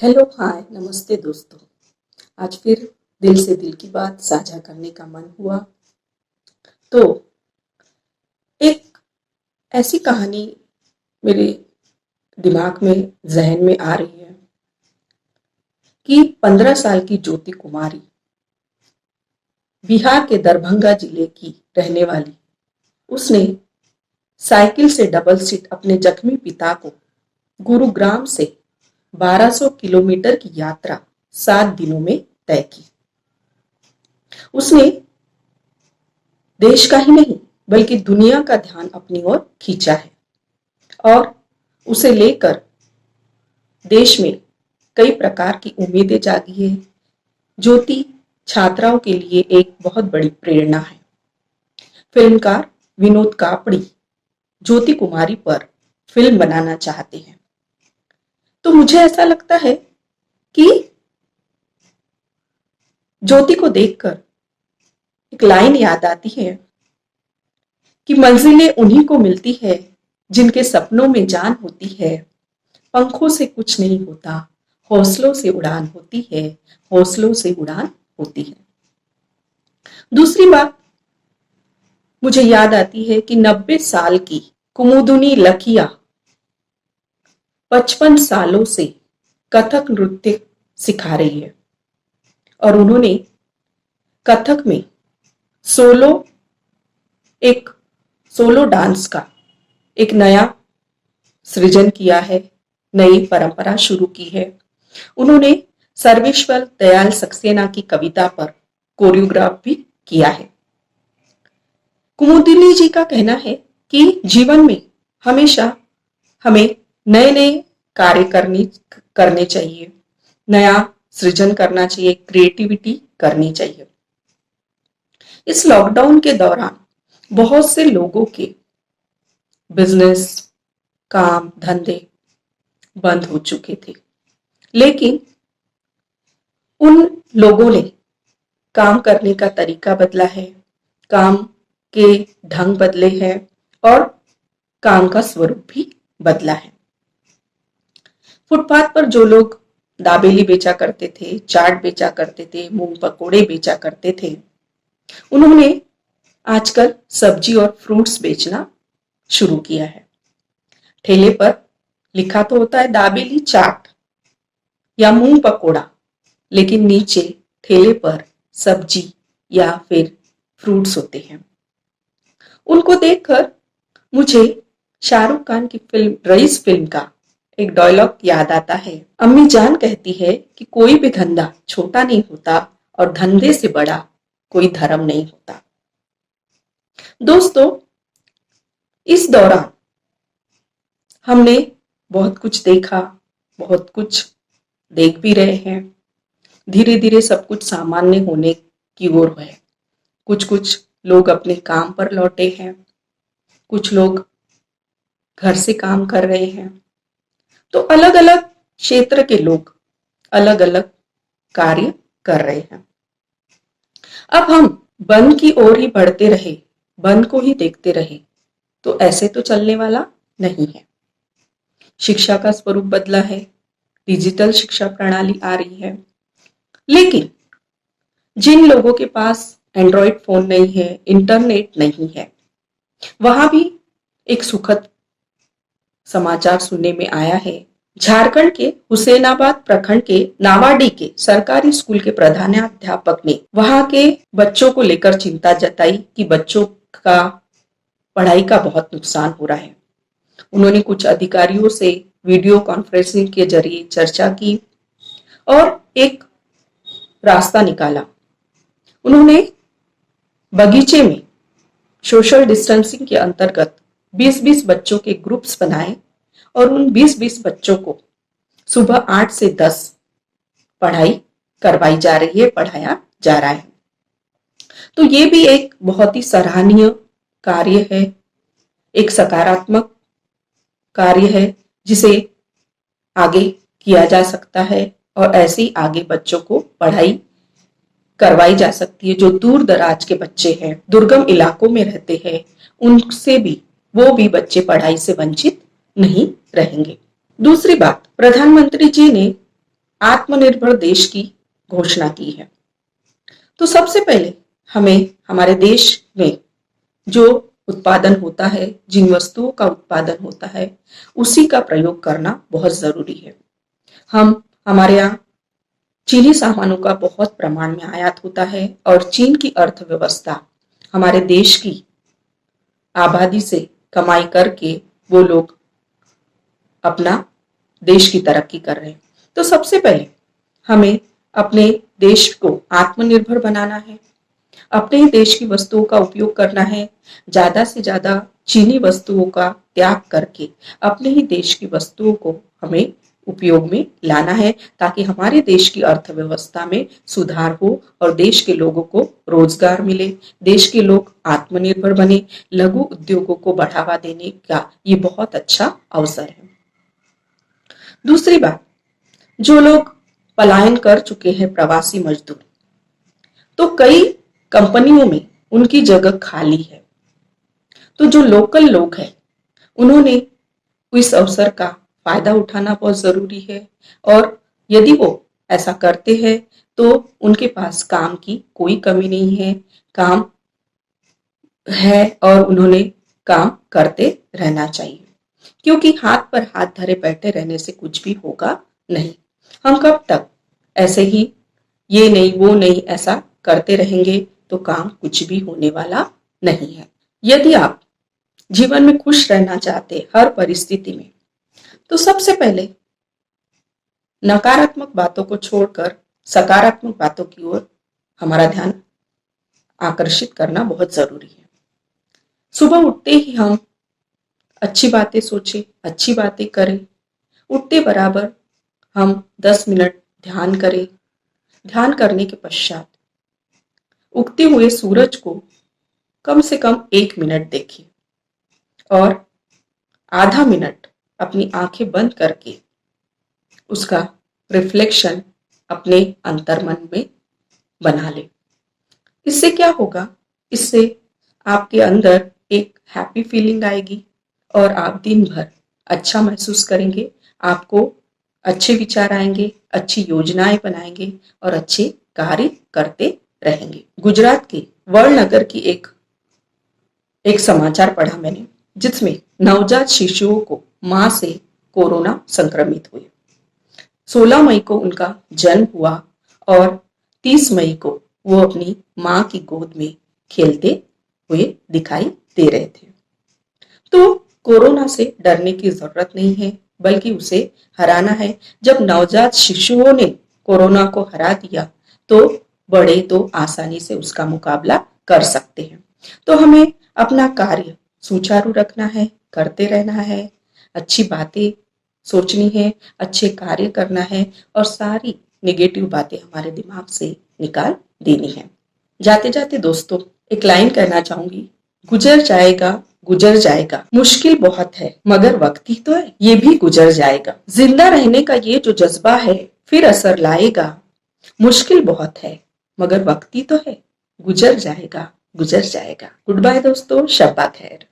Hello hi नमस्ते दोस्तों। आज फिर दिल से दिल की बात साझा करने का मन हुआ तो एक ऐसी कहानी मेरे दिमाग में जहन में आ रही है कि 15 साल की ज्योति कुमारी बिहार के दरभंगा जिले की रहने वाली, उसने साइकिल से डबल सीट अपने जख्मी पिता को गुरुग्राम से 1200 किलोमीटर की यात्रा 7 दिनों में तय की। उसने देश का ही नहीं बल्कि दुनिया का ध्यान अपनी ओर खींचा है और उसे लेकर देश में कई प्रकार की उम्मीदें जागी है। ज्योति छात्राओं के लिए एक बहुत बड़ी प्रेरणा है। फिल्मकार विनोद कापड़ी ज्योति कुमारी पर फिल्म बनाना चाहते हैं, तो मुझे ऐसा लगता है कि ज्योति को देखकर एक लाइन याद आती है कि मंजिलें उन्हीं को मिलती है जिनके सपनों में जान होती है। पंखों से कुछ नहीं होता, हौसलों से उड़ान होती है, हौसलों से उड़ान होती है। दूसरी बात मुझे याद आती है कि 90 साल की कुमुदुनी लखिया 55 सालों से कथक नृत्य सिखा रही है और उन्होंने कथक में सोलो डांस का एक नया सृजन किया है, नई परंपरा शुरू की है। उन्होंने सर्वेश्वर दयाल सक्सेना की कविता पर कोरियोग्राफ भी किया है। कुमुदिनी जी का कहना है कि जीवन में हमेशा हमें नए नए कार्य करने चाहिए, नया सृजन करना चाहिए, क्रिएटिविटी करनी चाहिए। इस लॉकडाउन के दौरान बहुत से लोगों के बिजनेस, काम धंधे बंद हो चुके थे, लेकिन उन लोगों ने काम करने का तरीका बदला है, काम के ढंग बदले हैं और काम का स्वरूप भी बदला है। फुटपाथ पर जो लोग दाबेली बेचा करते थे, चाट बेचा करते थे, मूंग पकोड़े बेचा करते थे, उन्होंने आजकल सब्जी और फ्रूट्स बेचना शुरू किया है। ठेले पर लिखा तो होता है दाबेली चाट या मूंग पकोड़ा, लेकिन नीचे ठेले पर सब्जी या फिर फ्रूट्स होते हैं। उनको देखकर मुझे शाहरुख खान की फिल्म रईस फिल्म का एक डायलॉग याद आता है। अम्मी जान कहती है कि कोई भी धंधा छोटा नहीं होता और धंधे से बड़ा कोई धर्म नहीं होता। दोस्तों, इस दौरान हमने बहुत कुछ देखा, बहुत कुछ देख भी रहे हैं। धीरे धीरे सब कुछ सामान्य होने की ओर है। कुछ कुछ लोग अपने काम पर लौटे हैं, कुछ लोग घर से काम कर रहे हैं, तो अलग अलग क्षेत्र के लोग अलग अलग कार्य कर रहे हैं। अब हम बंद की ओर ही बढ़ते रहे, बंद को ही देखते रहे, तो ऐसे तो चलने वाला नहीं है। शिक्षा का स्वरूप बदला है, डिजिटल शिक्षा प्रणाली आ रही है, लेकिन जिन लोगों के पास एंड्रॉइड फोन नहीं है, इंटरनेट नहीं है, वहां भी एक सुखद समाचार सुनने में आया है। झारखंड के हुसैनाबाद प्रखंड के नावाडी के सरकारी स्कूल के प्रधानाध्यापक ने वहां के बच्चों को लेकर चिंता जताई कि बच्चों का पढ़ाई का बहुत नुकसान हो रहा है। उन्होंने कुछ अधिकारियों से वीडियो कॉन्फ्रेंसिंग के जरिए चर्चा की और एक रास्ता निकाला। उन्होंने बगीचे में सोशल डिस्टेंसिंग के अंतर्गत 20-20 बच्चों के ग्रुप्स बनाए और उन 20-20 बच्चों को सुबह 8 से 10 पढ़ाई करवाई जा रही है, पढ़ाया जा रहा है। तो ये भी एक बहुत ही सराहनीय कार्य है, एक सकारात्मक कार्य है जिसे आगे किया जा सकता है और ऐसे ही आगे बच्चों को पढ़ाई करवाई जा सकती है। जो दूर दराज के बच्चे हैं, दुर्गम इलाकों में रहते हैं, उनसे भी वो भी बच्चे पढ़ाई से वंचित नहीं रहेंगे। दूसरी बात, प्रधानमंत्री जी ने आत्मनिर्भर देश की घोषणा की है। तो सबसे पहले हमें हमारे देश में जो उत्पादन होता है, जिन वस्तुओं का उत्पादन होता है, उसी का प्रयोग करना बहुत जरूरी है। हम हमारे यहाँ चीनी सामानों का बहुत प्रमाण में आयात होता है और चीन की अर्थव्यवस्था हमारे देश की आबादी से कमाई करके वो लोग अपना देश की तरक्की कर रहे हैं। तो सबसे पहले हमें अपने देश को आत्मनिर्भर बनाना है, अपने ही देश की वस्तुओं का उपयोग करना है, ज्यादा से ज्यादा चीनी वस्तुओं का त्याग करके अपने ही देश की वस्तुओं को हमें उपयोग में लाना है, ताकि हमारे देश की अर्थव्यवस्था में सुधार हो और देश के लोगों को रोजगार मिले, देश के लोग आत्मनिर्भर बने। लघु उद्योगों को बढ़ावा देने का ये बहुत अच्छा अवसर है। दूसरी बात, जो लोग पलायन कर चुके हैं, प्रवासी मजदूर, तो कई कंपनियों में उनकी जगह खाली है। तो जो लोकल लोग हैं, उन्होंने इस अवसर का फायदा उठाना बहुत जरूरी है। और यदि वो ऐसा करते हैं तो उनके पास काम की कोई कमी नहीं है, काम है और उन्होंने काम करते रहना चाहिए, क्योंकि हाथ पर हाथ धरे बैठे रहने से कुछ भी होगा नहीं। हम कब तक ऐसे ही ये नहीं वो नहीं ऐसा करते रहेंगे तो काम कुछ भी होने वाला नहीं है। यदि आप जीवन में खुश रहना चाहते हर परिस्थिति में, तो सबसे पहले नकारात्मक बातों को छोड़कर सकारात्मक बातों की ओर हमारा ध्यान आकर्षित करना बहुत जरूरी है। सुबह उठते ही हम अच्छी बातें सोचें, अच्छी बातें करें। उठते बराबर हम 10 मिनट ध्यान करें। ध्यान करने के पश्चात उगते हुए सूरज को कम से कम 1 मिनट देखें और आधा मिनट अपनी आंखें बंद करके उसका रिफ्लेक्शन अपने अंतर्मन में बना ले। इससे क्या होगा, इससे आपके अंदर एक हैप्पी फीलिंग आएगी और आप दिन भर अच्छा महसूस करेंगे। आपको अच्छे विचार आएंगे, अच्छी योजनाएं बनाएंगे और अच्छे कार्य करते रहेंगे। गुजरात के वड़नगर की एक समाचार पढ़ा मैंने, जिसमें नवजात शिशुओं को मां से कोरोना संक्रमित हुए। 16 मई को उनका जन्म हुआ और 30 मई को वो अपनी मां की गोद में खेलते हुए दिखाई दे रहे थे। तो कोरोना से डरने की जरूरत नहीं है, बल्कि उसे हराना है। जब नवजात शिशुओं ने कोरोना को हरा दिया तो बड़े तो आसानी से उसका मुकाबला कर सकते हैं। तो हमें अपना कार्य सुचारू रखना है, करते रहना है, अच्छी बातें सोचनी है, अच्छे कार्य करना है और सारी नेगेटिव बातें हमारे दिमाग से निकाल देनी है। जाते जाते दोस्तों एक लाइन कहना चाहूंगी, गुजर जाएगा गुजर जाएगा, मुश्किल बहुत है मगर वक्त ही तो है, ये भी गुजर जाएगा। जिंदा रहने का ये जो जज्बा है फिर असर लाएगा। मुश्किल बहुत है मगर वक्त ही तो है, गुजर जाएगा गुजर जाएगा। गुड बाय दोस्तों, शब्बा खैर।